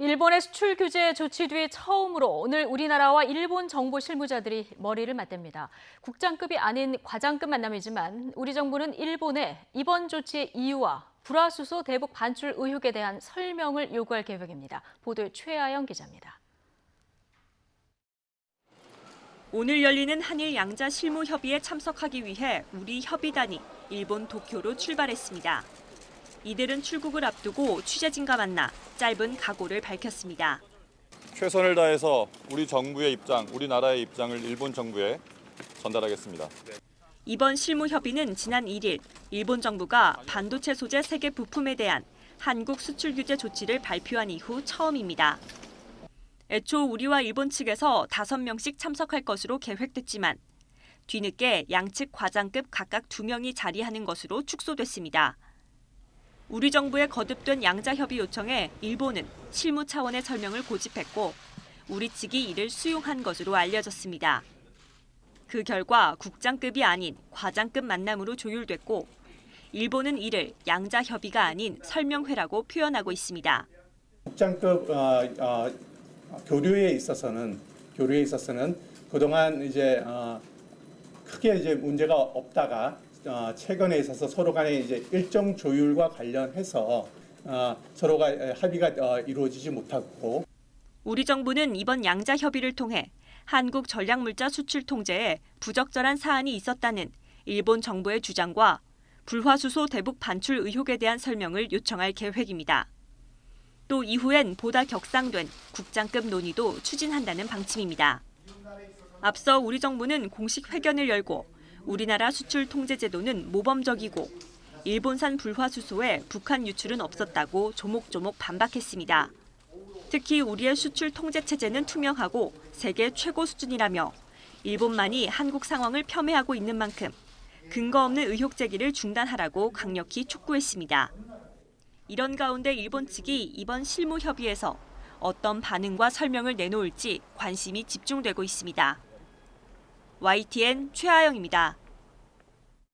일본의 수출 규제 조치 뒤 처음으로 오늘 우리나라와 일본 정부 실무자들이 머리를 맞댑니다. 국장급이 아닌 과장급 만남이지만 우리 정부는 일본에 이번 조치의 이유와 불화수소 대북 반출 의혹에 대한 설명을 요구할 계획입니다. 보도에 최아영 기자입니다. 오늘 열리는 한일 양자 실무 협의에 참석하기 위해 우리 협의단이 일본 도쿄로 출발했습니다. 이들은 출국을 앞두고 취재진과 만나 짧은 각오를 밝혔습니다. 최선을 다해서 우리 정부의 입장, 우리나라의 입장을 일본 정부에 전달하겠습니다. 이번 실무 협의는 지난 1일 일본 정부가 반도체 소재 세계 부품에 대한 한국 수출 규제 조치를 발표한 이후 처음입니다. 애초 우리와 일본 측에서 5명씩 참석할 것으로 계획됐지만 뒤늦게 양측 과장급 각각 2명이 자리하는 것으로 축소됐습니다. 우리 정부의 거듭된 양자 협의 요청에 일본은 실무 차원의 설명을 고집했고 우리 측이 이를 수용한 것으로 알려졌습니다. 그 결과 국장급이 아닌 과장급 만남으로 조율됐고 일본은 이를 양자 협의가 아닌 설명회라고 표현하고 있습니다. 국장급 교류에 있어서는 그동안 이제 크게 이제 문제가 없다가 최근에 있어서 서로 간에 이제 일정 조율과 관련해서 서로가 합의가 이루어지지 못하고 우리 정부는 이번 양자 협의를 통해 한국 전략물자 수출 통제에 부적절한 사안이 있었다는 일본 정부의 주장과 불화수소 대북 반출 의혹에 대한 설명을 요청할 계획입니다. 또 이후엔 보다 격상된 국장급 논의도 추진한다는 방침입니다. 앞서 우리 정부는 공식 회견을 열고 우리나라 수출 통제 제도는 모범적이고 일본산 불화수소에 북한 유출은 없었다고 조목조목 반박했습니다. 특히 우리의 수출 통제 체제는 투명하고 세계 최고 수준이라며 일본만이 한국 상황을 폄훼하고 있는 만큼 근거 없는 의혹 제기를 중단하라고 강력히 촉구했습니다. 이런 가운데 일본 측이 이번 실무 협의에서 어떤 반응과 설명을 내놓을지 관심이 집중되고 있습니다. YTN 최아영입니다.